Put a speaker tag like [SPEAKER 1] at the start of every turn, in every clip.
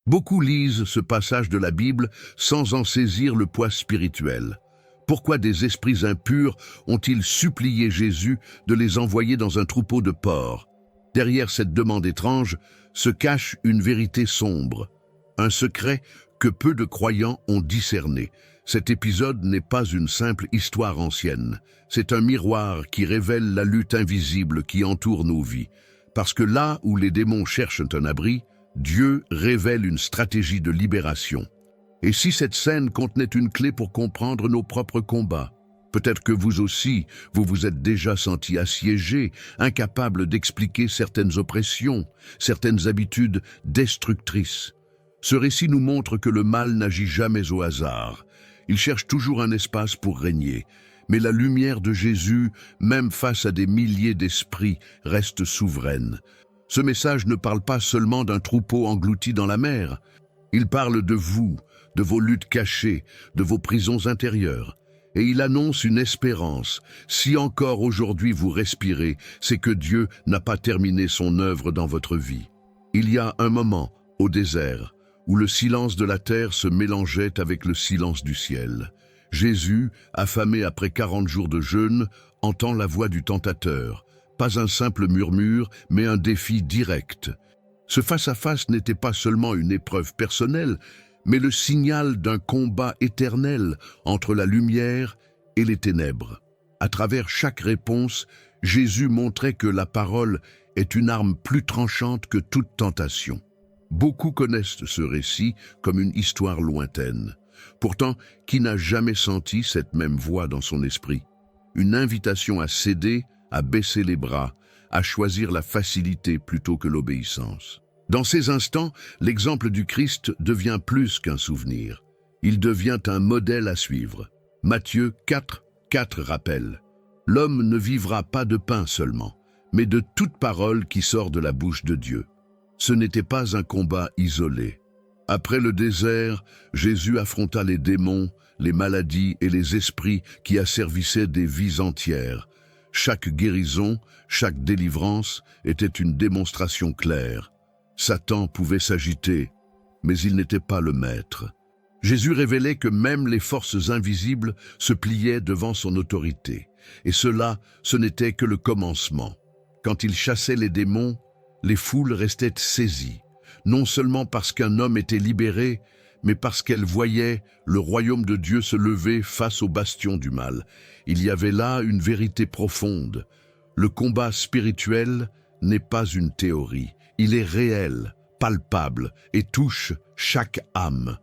[SPEAKER 1] Beaucoup lisent ce passage de la Bible sans en saisir le poids spirituel. Pourquoi des esprits impurs ont-ils supplié Jésus de les envoyer dans un troupeau de porcs? Derrière cette demande étrange se cache une vérité sombre, un secret que peu de croyants ont discerné. Cet épisode n'est pas une simple histoire ancienne, c'est un miroir qui révèle la lutte invisible qui entoure nos vies. Parce que là où les démons cherchent un abri, Dieu révèle une stratégie de libération. Et si cette scène contenait une clé pour comprendre nos propres combats? Peut-être que vous aussi, vous vous êtes déjà senti assiégé, incapable d'expliquer certaines oppressions, certaines habitudes destructrices. Ce récit nous montre que le mal n'agit jamais au hasard. Il cherche toujours un espace pour régner. Mais la lumière de Jésus, même face à des milliers d'esprits, reste souveraine. Ce message ne parle pas seulement d'un troupeau englouti dans la mer. Il parle de vous, de vos luttes cachées, de vos prisons intérieures. Et il annonce une espérance. Si encore aujourd'hui vous respirez, c'est que Dieu n'a pas terminé son œuvre dans votre vie. Il y a un moment, au désert, où le silence de la terre se mélangeait avec le silence du ciel. Jésus, affamé après 40 jours de jeûne, entend la voix du tentateur. Pas un simple murmure, mais un défi direct. Ce face-à-face n'était pas seulement une épreuve personnelle, mais le signal d'un combat éternel entre la lumière et les ténèbres. À travers chaque réponse, Jésus montrait que la parole est une arme plus tranchante que toute tentation. Beaucoup connaissent ce récit comme une histoire lointaine. Pourtant, qui n'a jamais senti cette même voix dans son esprit? Une invitation à céder, à baisser les bras, à choisir la facilité plutôt que l'obéissance. Dans ces instants, l'exemple du Christ devient plus qu'un souvenir. Il devient un modèle à suivre. Matthieu 4 rappelle: « L'homme ne vivra pas de pain seulement, mais de toute parole qui sort de la bouche de Dieu. » Ce n'était pas un combat isolé. Après le désert, Jésus affronta les démons, les maladies et les esprits qui asservissaient des vies entières. Chaque guérison, chaque délivrance était une démonstration claire. Satan pouvait s'agiter, mais il n'était pas le maître. Jésus révélait que même les forces invisibles se pliaient devant son autorité. Et cela, ce n'était que le commencement. Quand il chassait les démons, les foules restaient saisies, non seulement parce qu'un homme était libéré, mais parce qu'elles voyaient le royaume de Dieu se lever face au bastion du mal. Il y avait là une vérité profonde. Le combat spirituel n'est pas une théorie. Il est réel, palpable et touche chaque âme.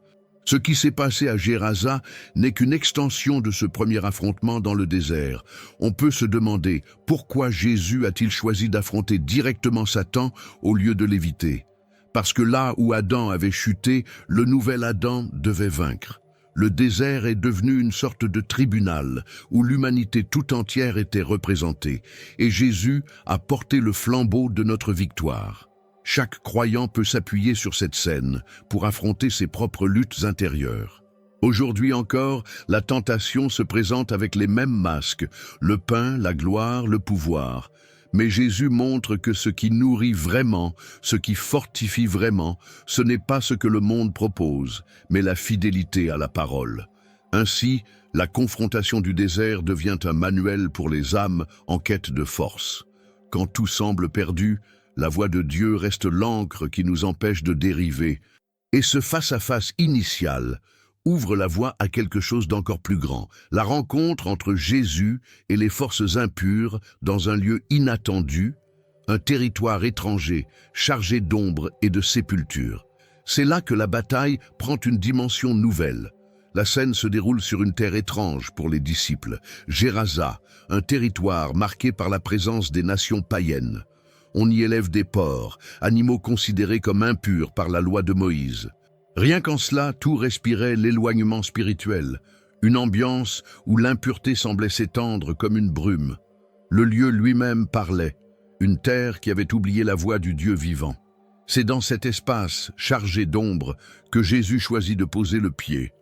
[SPEAKER 1] Ce qui s'est passé à Gérasa n'est qu'une extension de ce premier affrontement dans le désert. On peut se demander pourquoi Jésus a-t-il choisi d'affronter directement Satan au lieu de l'éviter? Parce que là où Adam avait chuté, le nouvel Adam devait vaincre. Le désert est devenu une sorte de tribunal où l'humanité tout entière était représentée, et Jésus a porté le flambeau de notre victoire. Chaque croyant peut s'appuyer sur cette scène pour affronter ses propres luttes intérieures. Aujourd'hui encore, la tentation se présente avec les mêmes masques, le pain, la gloire, le pouvoir. Mais Jésus montre que ce qui nourrit vraiment, ce qui fortifie vraiment, ce n'est pas ce que le monde propose, mais la fidélité à la parole. Ainsi, la confrontation du désert devient un manuel pour les âmes en quête de force. Quand tout semble perdu, la voix de Dieu reste l'encre qui nous empêche de dériver. Et ce face-à-face initial ouvre la voie à quelque chose d'encore plus grand, la rencontre entre Jésus et les forces impures dans un lieu inattendu, un territoire étranger, chargé d'ombre et de sépulture. C'est là que la bataille prend une dimension nouvelle. La scène se déroule sur une terre étrange pour les disciples, Gérasa, un territoire marqué par la présence des nations païennes. On y élève des porcs, animaux considérés comme impurs par la loi de Moïse. Rien qu'en cela, tout respirait l'éloignement spirituel, une ambiance où l'impureté semblait s'étendre comme une brume. Le lieu lui-même parlait, une terre qui avait oublié la voix du Dieu vivant. C'est dans cet espace, chargé d'ombre, que Jésus choisit de poser le pied.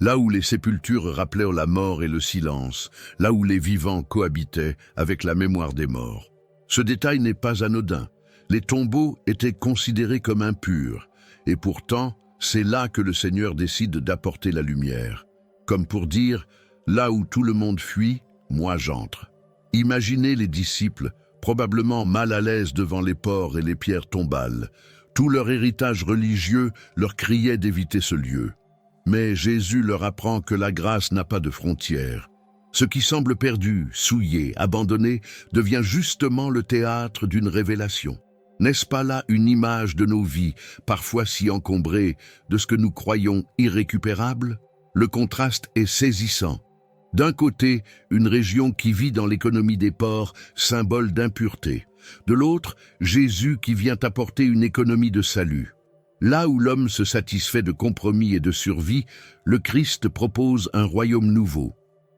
[SPEAKER 1] Là où les sépultures rappelèrent la mort et le silence, là où les vivants cohabitaient avec la mémoire des morts. Ce détail n'est pas anodin. Les tombeaux étaient considérés comme impurs, et pourtant, C'est là que le Seigneur décide d'apporter la lumière, comme pour dire « là où tout le monde fuit, moi j'entre ». Imaginez les disciples, probablement mal à l'aise devant les porcs et les pierres tombales. Tout leur héritage religieux leur criait d'éviter ce lieu. Mais Jésus leur apprend que la grâce n'a pas de frontières. Ce qui semble perdu, souillé, abandonné, devient justement le théâtre d'une révélation. N'est-ce pas là une image de nos vies, parfois si encombrées, de ce que nous croyons irrécupérable? Le contraste est saisissant. D'un côté, une région qui vit dans l'économie des porcs, symbole d'impureté. De l'autre, Jésus qui vient apporter une économie de salut. Là où l'homme se satisfait de compromis et de survie, le Christ propose un royaume nouveau.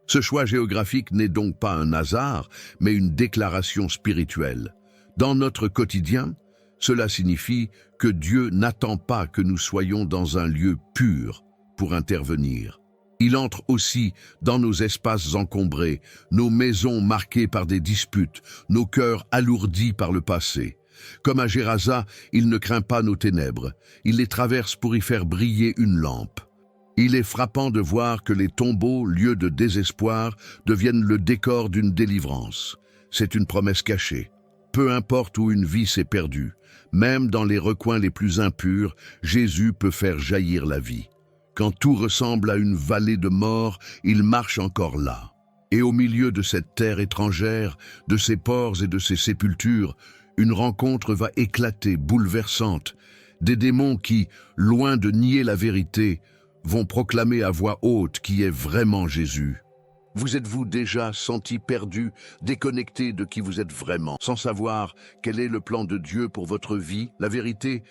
[SPEAKER 1] Ce choix géographique n'est donc pas un hasard, mais une déclaration spirituelle. Dans notre quotidien, cela signifie que Dieu n'attend pas que nous soyons dans un lieu pur pour intervenir. Il entre aussi dans nos espaces encombrés, nos maisons marquées par des disputes, nos cœurs alourdis par le passé. Comme à Gérasa, il ne craint pas nos ténèbres, il les traverse pour y faire briller une lampe. Il est frappant de voir que les tombeaux, lieux de désespoir, deviennent le décor d'une délivrance. C'est une promesse cachée. Peu importe où une vie s'est perdue, même dans les recoins les plus impurs, Jésus peut faire jaillir la vie. Quand tout ressemble à une vallée de mort, il marche encore là. Et au milieu de cette terre étrangère, de ces ports et de ces sépultures, une rencontre va éclater, bouleversante. Des démons qui, loin de nier la vérité, vont proclamer à voix haute qui est vraiment Jésus. Vous êtes-vous déjà senti perdu, déconnecté de qui vous êtes vraiment, sans savoir quel est le plan de Dieu pour votre vie? La vérité,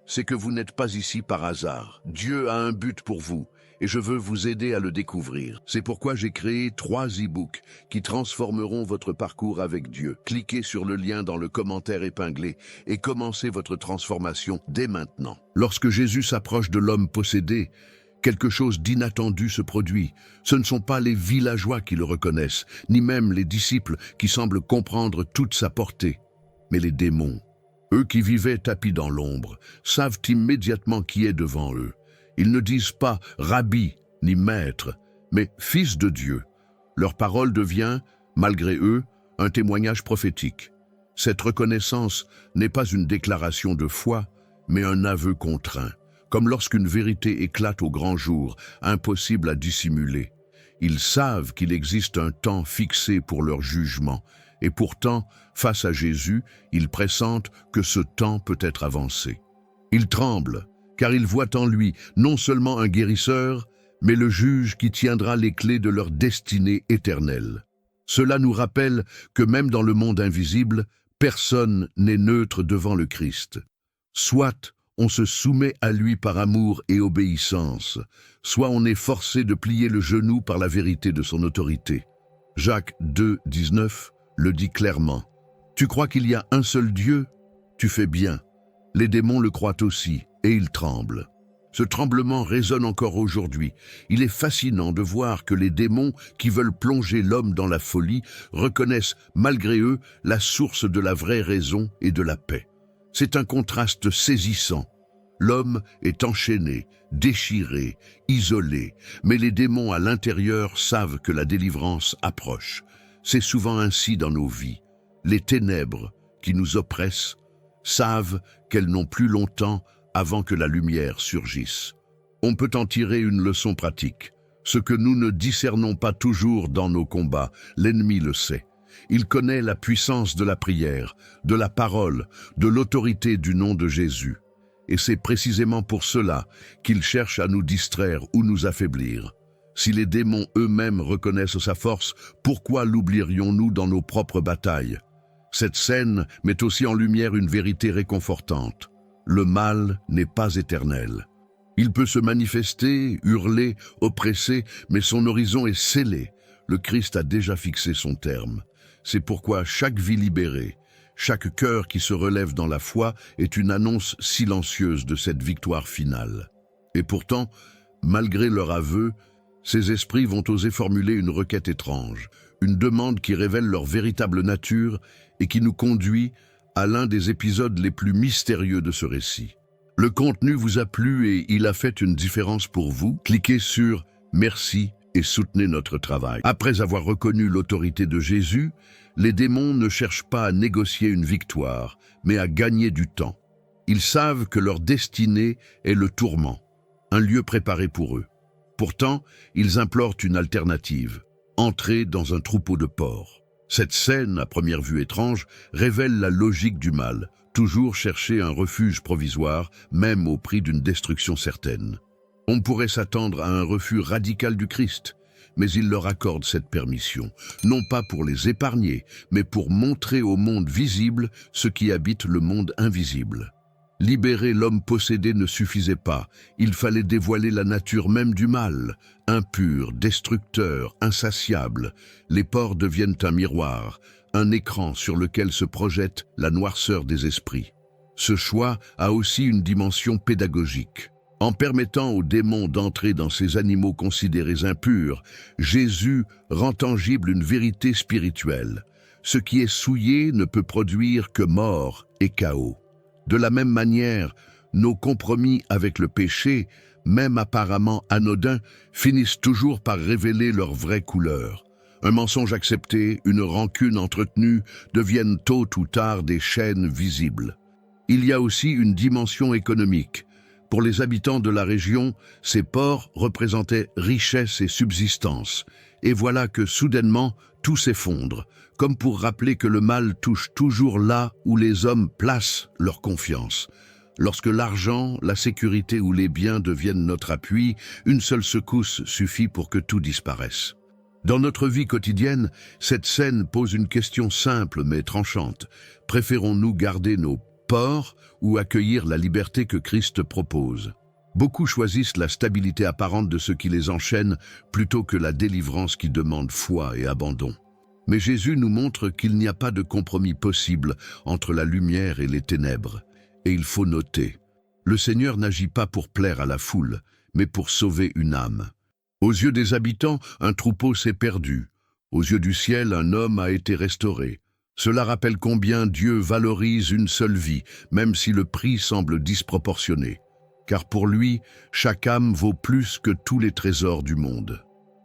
[SPEAKER 1] c'est que vous n'êtes pas ici par hasard. Dieu a un but pour vous, et je veux vous aider à le découvrir. C'est pourquoi j'ai créé 3 e-books qui transformeront votre parcours avec Dieu. Cliquez sur le lien dans le commentaire épinglé et commencez votre transformation dès maintenant. Lorsque Jésus s'approche de l'homme possédé, quelque chose d'inattendu se produit. Ce ne sont pas les villageois qui le reconnaissent, ni même les disciples qui semblent comprendre toute sa portée, mais les démons. Eux qui vivaient tapis dans l'ombre, savent immédiatement qui est devant eux. Ils ne disent pas « Rabbi » ni « Maître », mais « Fils de Dieu ». Leur parole devient, malgré eux, un témoignage prophétique. Cette reconnaissance n'est pas une déclaration de foi, mais un aveu contraint. Comme lorsqu'une vérité éclate au grand jour, impossible à dissimuler. Ils savent qu'il existe un temps fixé pour leur jugement, et pourtant, face à Jésus, ils pressentent que ce temps peut être avancé. Ils tremblent, car ils voient en lui non seulement un guérisseur, mais le juge qui tiendra les clés de leur destinée éternelle. Cela nous rappelle que même dans le monde invisible, personne n'est neutre devant le Christ. Soit on se soumet à lui par amour et obéissance, soit on est forcé de plier le genou par la vérité de son autorité. Jacques 2, 19 le dit clairement. Tu crois qu'il y a un seul Dieu? Tu fais bien. Les démons le croient aussi, et ils tremblent. Ce tremblement résonne encore aujourd'hui. Il est fascinant de voir que les démons qui veulent plonger l'homme dans la folie reconnaissent, malgré eux, la source de la vraie raison et de la paix. C'est un contraste saisissant. L'homme est enchaîné, déchiré, isolé, mais les démons à l'intérieur savent que la délivrance approche. C'est souvent ainsi dans nos vies. Les ténèbres qui nous oppressent savent qu'elles n'ont plus longtemps avant que la lumière surgisse. On peut en tirer une leçon pratique. Ce que nous ne discernons pas toujours dans nos combats, l'ennemi le sait. Il connaît la puissance de la prière, de la parole, de l'autorité du nom de Jésus. Et c'est précisément pour cela qu'il cherche à nous distraire ou nous affaiblir. Si les démons eux-mêmes reconnaissent sa force, pourquoi l'oublierions-nous dans nos propres batailles? Cette scène met aussi en lumière une vérité réconfortante. Le mal n'est pas éternel. Il peut se manifester, hurler, oppresser, mais son horizon est scellé. Le Christ a déjà fixé son terme. C'est pourquoi chaque vie libérée, chaque cœur qui se relève dans la foi est une annonce silencieuse de cette victoire finale. Et pourtant, malgré leur aveu, ces esprits vont oser formuler une requête étrange, une demande qui révèle leur véritable nature et qui nous conduit à l'un des épisodes les plus mystérieux de ce récit. Le contenu vous a plu et il a fait une différence pour vous? Cliquez sur « Merci » et soutenez notre travail. Après avoir reconnu l'autorité de Jésus, les démons ne cherchent pas à négocier une victoire, mais à gagner du temps. Ils savent que leur destinée est le tourment, un lieu préparé pour eux. Pourtant, ils implorent une alternative, entrer dans un troupeau de porcs. Cette scène, à première vue étrange, révèle la logique du mal, toujours chercher un refuge provisoire, même au prix d'une destruction certaine. On pourrait s'attendre à un refus radical du Christ, mais il leur accorde cette permission, non pas pour les épargner, mais pour montrer au monde visible ce qui habite le monde invisible. Libérer l'homme possédé ne suffisait pas, il fallait dévoiler la nature même du mal. Impur, destructeur, insatiable, les porcs deviennent un miroir, un écran sur lequel se projette la noirceur des esprits. Ce choix a aussi une dimension pédagogique. En permettant aux démons d'entrer dans ces animaux considérés impurs, Jésus rend tangible une vérité spirituelle. Ce qui est souillé ne peut produire que mort et chaos. De la même manière, nos compromis avec le péché, même apparemment anodins, finissent toujours par révéler leur vraie couleur. Un mensonge accepté, une rancune entretenue deviennent tôt ou tard des chaînes visibles. Il y a aussi une dimension économique. Pour les habitants de la région, ces porcs représentaient richesse et subsistance. Et voilà que soudainement, tout s'effondre, comme pour rappeler que le mal touche toujours là où les hommes placent leur confiance. Lorsque l'argent, la sécurité ou les biens deviennent notre appui, une seule secousse suffit pour que tout disparaisse. Dans notre vie quotidienne, cette scène pose une question simple mais tranchante. Préférons-nous garder nos porcs ou accueillir la liberté que Christ propose? Beaucoup choisissent la stabilité apparente de ce qui les enchaîne plutôt que la délivrance qui demande foi et abandon. Mais Jésus nous montre qu'il n'y a pas de compromis possible entre la lumière et les ténèbres. Et il faut noter, le Seigneur n'agit pas pour plaire à la foule, mais pour sauver une âme. Aux yeux des habitants, un troupeau s'est perdu. Aux yeux du ciel, un homme a été restauré. Cela rappelle combien Dieu valorise une seule vie, même si le prix semble disproportionné. Car pour lui, chaque âme vaut plus que tous les trésors du monde.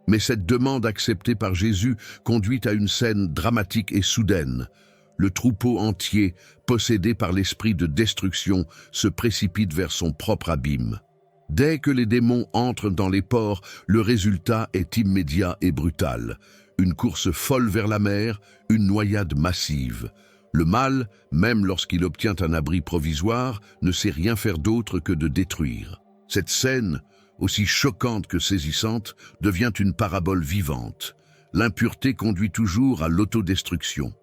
[SPEAKER 1] Mais cette demande acceptée par Jésus conduit à une scène dramatique et soudaine. Le troupeau entier, possédé par l'esprit de destruction, se précipite vers son propre abîme. Dès que les démons entrent dans les porcs, le résultat est immédiat et brutal. Une course folle vers la mer, une noyade massive. Le mal, même lorsqu'il obtient un abri provisoire, ne sait rien faire d'autre que de détruire. Cette scène, aussi choquante que saisissante, devient une parabole vivante. L'impureté conduit toujours à l'autodestruction.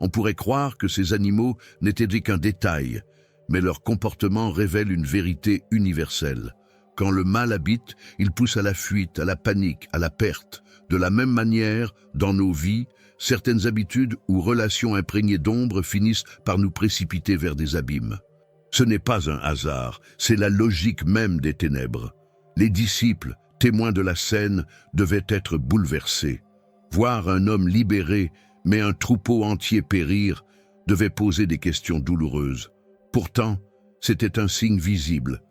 [SPEAKER 1] On pourrait croire que ces animaux n'étaient qu'un détail, mais leur comportement révèle une vérité universelle. Quand le mal habite, il pousse à la fuite, à la panique, à la perte. De la même manière, dans nos vies, certaines habitudes ou relations imprégnées d'ombre finissent par nous précipiter vers des abîmes. Ce n'est pas un hasard, c'est la logique même des ténèbres. Les disciples, témoins de la scène, devaient être bouleversés. Voir un homme libéré, mais un troupeau entier périr, devait poser des questions douloureuses. Pourtant, c'était un signe visible.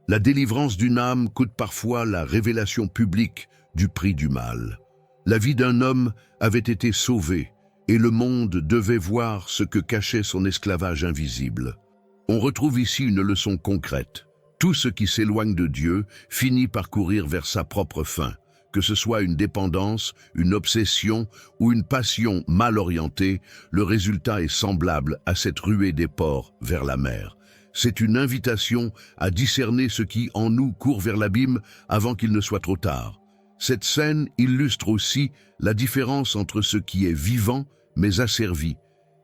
[SPEAKER 1] La délivrance d'une âme coûte parfois la révélation publique du prix du mal. La vie d'un homme avait été sauvée, et le monde devait voir ce que cachait son esclavage invisible. On retrouve ici une leçon concrète. Tout ce qui s'éloigne de Dieu finit par courir vers sa propre fin, que ce soit une dépendance, une obsession ou une passion mal orientée, le résultat est semblable à cette ruée des porcs vers la mer. C'est une invitation à discerner ce qui en nous court vers l'abîme avant qu'il ne soit trop tard. Cette scène illustre aussi la différence entre ce qui est vivant mais asservi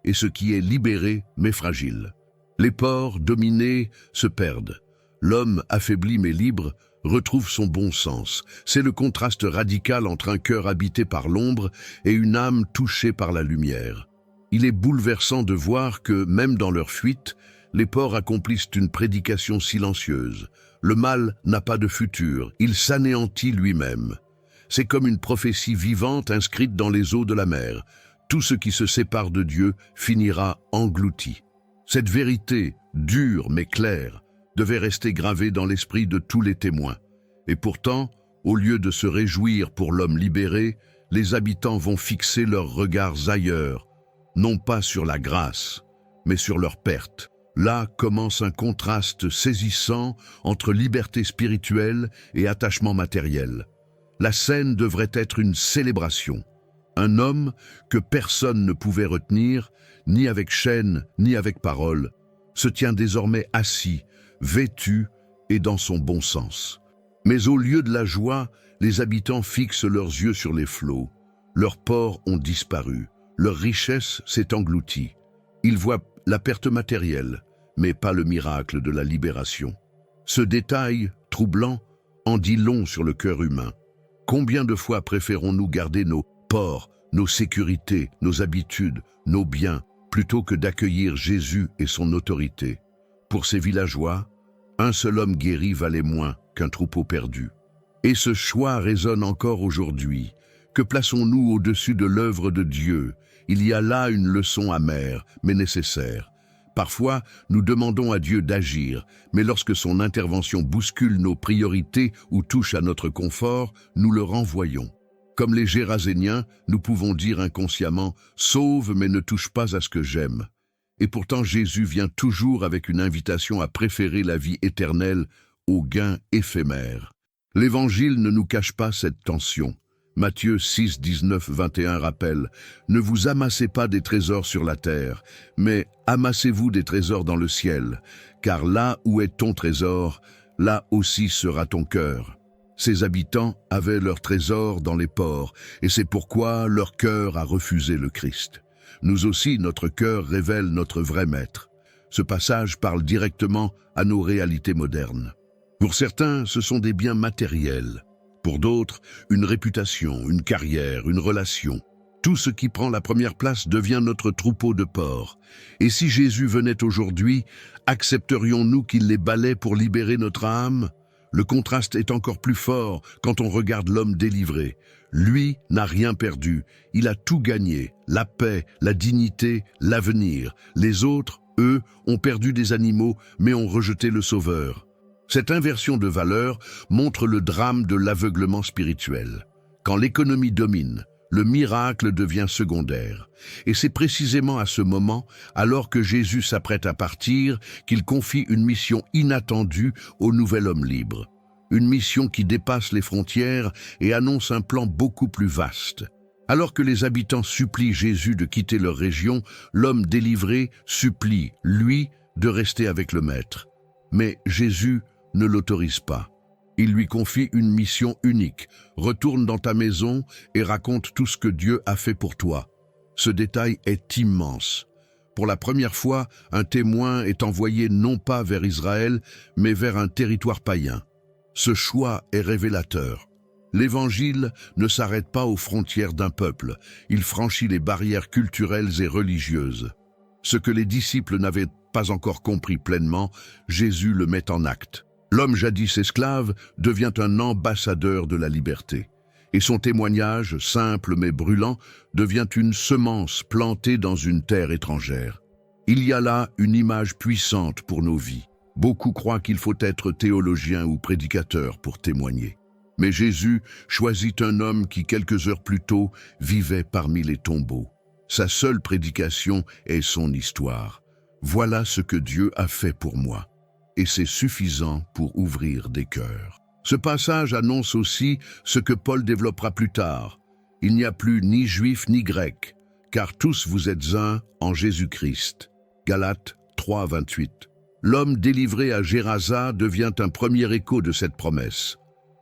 [SPEAKER 1] et ce qui est libéré mais fragile. Les porcs dominés se perdent. L'homme affaibli mais libre retrouve son bon sens. C'est le contraste radical entre un cœur habité par l'ombre et une âme touchée par la lumière. Il est bouleversant de voir que, même dans leur fuite, les porcs accomplissent une prédication silencieuse. Le mal n'a pas de futur, il s'anéantit lui-même. C'est comme une prophétie vivante inscrite dans les eaux de la mer. Tout ce qui se sépare de Dieu finira englouti. Cette vérité, dure mais claire, devait rester gravé dans l'esprit de tous les témoins. Et pourtant, au lieu de se réjouir pour l'homme libéré, les habitants vont fixer leurs regards ailleurs, non pas sur la grâce, mais sur leur perte. Là commence un contraste saisissant entre liberté spirituelle et attachement matériel. La scène devrait être une célébration. Un homme que personne ne pouvait retenir, ni avec chaîne, ni avec parole, se tient désormais assis, vêtu et dans son bon sens. Mais au lieu de la joie, les habitants fixent leurs yeux sur les flots. Leurs ports ont disparu, leur richesse s'est engloutie. Ils voient la perte matérielle, mais pas le miracle de la libération. Ce détail, troublant, en dit long sur le cœur humain. Combien de fois préférons-nous garder nos ports, nos sécurités, nos habitudes, nos biens, plutôt que d'accueillir Jésus et son autorité? Pour ces villageois, un seul homme guéri valait moins qu'un troupeau perdu. Et ce choix résonne encore aujourd'hui. Que plaçons-nous au-dessus de l'œuvre de Dieu? Il y a là une leçon amère, mais nécessaire. Parfois, nous demandons à Dieu d'agir, mais lorsque son intervention bouscule nos priorités ou touche à notre confort, nous le renvoyons. Comme les Géraséniens, nous pouvons dire inconsciemment « Sauve, mais ne touche pas à ce que j'aime ». Et pourtant, Jésus vient toujours avec une invitation à préférer la vie éternelle au gain éphémère. L'Évangile ne nous cache pas cette tension. Matthieu 6, 19, 21 rappelle « Ne vous amassez pas des trésors sur la terre, mais amassez-vous des trésors dans le ciel, car là où est ton trésor, là aussi sera ton cœur. » Ces habitants avaient leur trésor dans les ports, et c'est pourquoi leur cœur a refusé le Christ. Nous aussi, notre cœur révèle notre vrai maître. Ce passage parle directement à nos réalités modernes. Pour certains, ce sont des biens matériels. Pour d'autres, une réputation, une carrière, une relation. Tout ce qui prend la première place devient notre troupeau de porcs. Et si Jésus venait aujourd'hui, accepterions-nous qu'il les balaie pour libérer notre âme? Le contraste est encore plus fort quand on regarde l'homme délivré. Lui n'a rien perdu, il a tout gagné, la paix, la dignité, l'avenir. Les autres, eux, ont perdu des animaux, mais ont rejeté le Sauveur. Cette inversion de valeur montre le drame de l'aveuglement spirituel. Quand l'économie domine, le miracle devient secondaire. Et c'est précisément à ce moment, alors que Jésus s'apprête à partir, qu'il confie une mission inattendue au nouvel homme libre. Une mission qui dépasse les frontières et annonce un plan beaucoup plus vaste. Alors que les habitants supplient Jésus de quitter leur région, l'homme délivré supplie, lui, de rester avec le Maître. Mais Jésus ne l'autorise pas. Il lui confie une mission unique. Retourne dans ta maison et raconte tout ce que Dieu a fait pour toi. Ce détail est immense. Pour la première fois, un témoin est envoyé non pas vers Israël, mais vers un territoire païen. Ce choix est révélateur. L'Évangile ne s'arrête pas aux frontières d'un peuple. Il franchit les barrières culturelles et religieuses. Ce que les disciples n'avaient pas encore compris pleinement, Jésus le met en acte. L'homme jadis esclave devient un ambassadeur de la liberté. Et son témoignage, simple mais brûlant, devient une semence plantée dans une terre étrangère. Il y a là une image puissante pour nos vies. Beaucoup croient qu'il faut être théologien ou prédicateur pour témoigner. Mais Jésus choisit un homme qui, quelques heures plus tôt, vivait parmi les tombeaux. Sa seule prédication est son histoire. Voilà ce que Dieu a fait pour moi. Et c'est suffisant pour ouvrir des cœurs. Ce passage annonce aussi ce que Paul développera plus tard. Il n'y a plus ni juif ni grec, car tous vous êtes un en Jésus-Christ. Galates 3, 28. L'homme délivré à Gérasa devient un premier écho de cette promesse.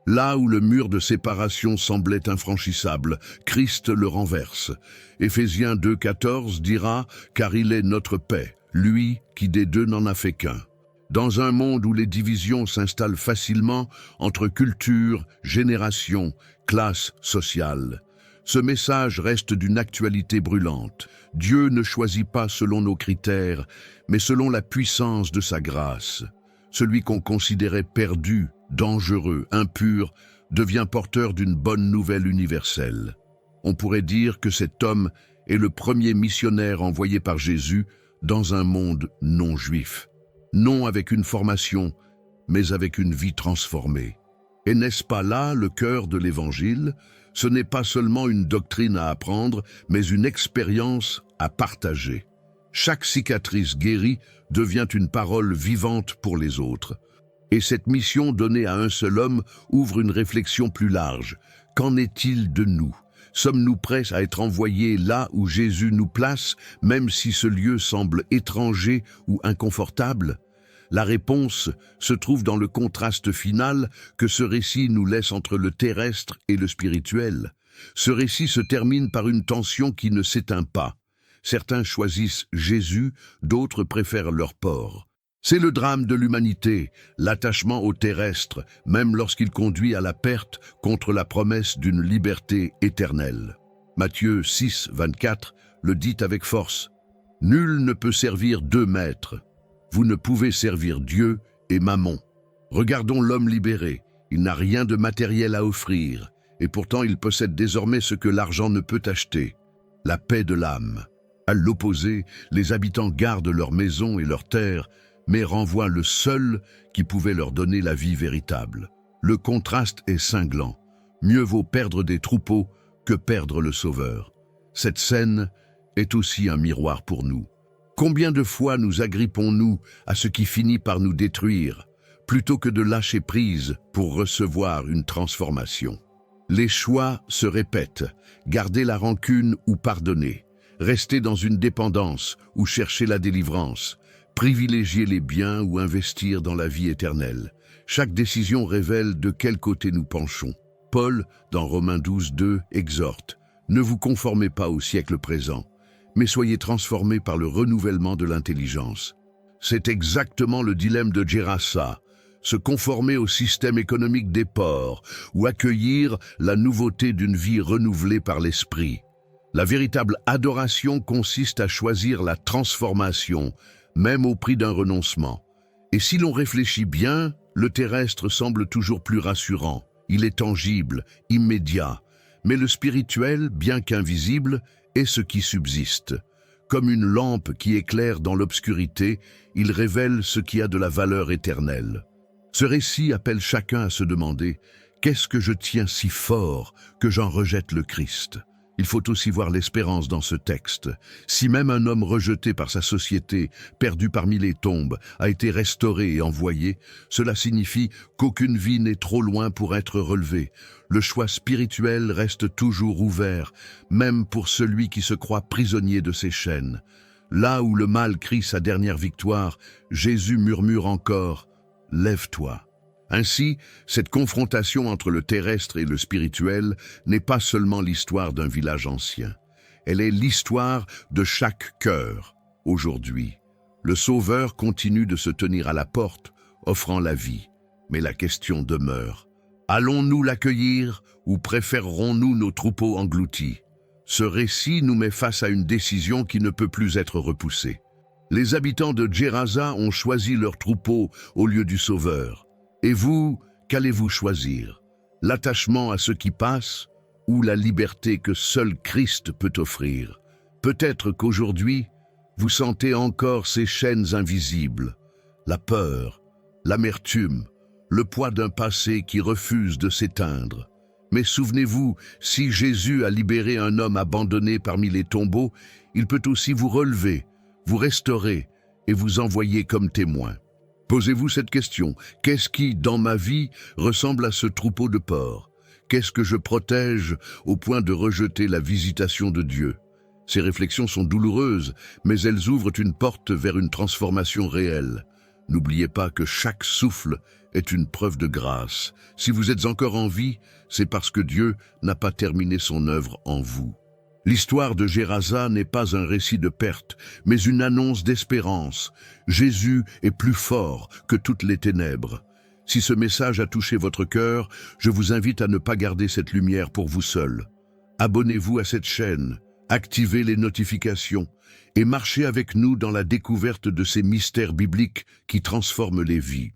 [SPEAKER 1] Là où le mur de séparation semblait infranchissable, Christ le renverse. Éphésiens 2, 14 dira « Car il est notre paix, lui qui des deux n'en a fait qu'un ». Dans un monde où les divisions s'installent facilement entre culture, génération, classe sociale, ce message reste d'une actualité brûlante. Dieu ne choisit pas selon nos critères, mais selon la puissance de sa grâce. Celui qu'on considérait perdu, dangereux, impur, devient porteur d'une bonne nouvelle universelle. On pourrait dire que cet homme est le premier missionnaire envoyé par Jésus dans un monde non juif. Non avec une formation, mais avec une vie transformée. Et n'est-ce pas là le cœur de l'Évangile? Ce n'est pas seulement une doctrine à apprendre, mais une expérience à partager. Chaque cicatrice guérie devient une parole vivante pour les autres. Et cette mission donnée à un seul homme ouvre une réflexion plus large. Qu'en est-il de nous? Sommes-nous prêts à être envoyés là où Jésus nous place, même si ce lieu semble étranger ou inconfortable? La réponse se trouve dans le contraste final que ce récit nous laisse entre le terrestre et le spirituel. Ce récit se termine par une tension qui ne s'éteint pas. Certains choisissent Jésus, d'autres préfèrent leur port. C'est le drame de l'humanité, l'attachement au terrestre, même lorsqu'il conduit à la perte contre la promesse d'une liberté éternelle. Matthieu 6, 24 le dit avec force. « Nul ne peut servir deux maîtres. Vous ne pouvez servir Dieu et Mammon. » Regardons l'homme libéré. Il n'a rien de matériel à offrir, et pourtant il possède désormais ce que l'argent ne peut acheter, la paix de l'âme. À l'opposé, les habitants gardent leur maison et leurs terres, mais renvoient le seul qui pouvait leur donner la vie véritable. Le contraste est cinglant. Mieux vaut perdre des troupeaux que perdre le Sauveur. Cette scène est aussi un miroir pour nous. Combien de fois nous agrippons-nous à ce qui finit par nous détruire, plutôt que de lâcher prise pour recevoir une transformation? Les choix se répètent, garder la rancune ou pardonner, rester dans une dépendance ou chercher la délivrance, privilégier les biens ou investir dans la vie éternelle. Chaque décision révèle de quel côté nous penchons. Paul, dans Romains 12, 2, exhorte « Ne vous conformez pas au siècle présent, mais soyez transformés par le renouvellement de l'intelligence. » C'est exactement le dilemme de Gerasa, se conformer au système économique des ports ou accueillir la nouveauté d'une vie renouvelée par l'esprit. La véritable adoration consiste à choisir la transformation, même au prix d'un renoncement. Et si l'on réfléchit bien, le terrestre semble toujours plus rassurant. Il est tangible, immédiat, mais le spirituel, bien qu'invisible, est ce qui subsiste. Comme une lampe qui éclaire dans l'obscurité, il révèle ce qui a de la valeur éternelle. Ce récit appelle chacun à se demander « Qu'est-ce que je tiens si fort que j'en rejette le Christ ?» Il faut aussi voir l'espérance dans ce texte. Si même un homme rejeté par sa société, perdu parmi les tombes, a été restauré et envoyé, cela signifie qu'aucune vie n'est trop loin pour être relevée. Le choix spirituel reste toujours ouvert, même pour celui qui se croit prisonnier de ses chaînes. Là où le mal crie sa dernière victoire, Jésus murmure encore « Lève-toi ». Ainsi, cette confrontation entre le terrestre et le spirituel n'est pas seulement l'histoire d'un village ancien. Elle est l'histoire de chaque cœur, aujourd'hui. Le Sauveur continue de se tenir à la porte, offrant la vie. Mais la question demeure. Allons-nous l'accueillir ou préférerons-nous nos troupeaux engloutis? Ce récit nous met face à une décision qui ne peut plus être repoussée. Les habitants de Gerasa ont choisi leur troupeau au lieu du Sauveur. Et vous, qu'allez-vous choisir? L'attachement à ce qui passe ou la liberté que seul Christ peut offrir? Peut-être qu'aujourd'hui, vous sentez encore ces chaînes invisibles, la peur, l'amertume, le poids d'un passé qui refuse de s'éteindre. Mais souvenez-vous, si Jésus a libéré un homme abandonné parmi les tombeaux, il peut aussi vous relever, vous restaurer et vous envoyer comme témoin. Posez-vous cette question. Qu'est-ce qui, dans ma vie, ressemble à ce troupeau de porcs? Qu'est-ce que je protège au point de rejeter la visitation de Dieu? Ces réflexions sont douloureuses, mais elles ouvrent une porte vers une transformation réelle. N'oubliez pas que chaque souffle est une preuve de grâce. Si vous êtes encore en vie, c'est parce que Dieu n'a pas terminé son œuvre en vous. L'histoire de Gerasa n'est pas un récit de perte, mais une annonce d'espérance. Jésus est plus fort que toutes les ténèbres. Si ce message a touché votre cœur, je vous invite à ne pas garder cette lumière pour vous seul. Abonnez-vous à cette chaîne, activez les notifications et marchez avec nous dans la découverte de ces mystères bibliques qui transforment les vies.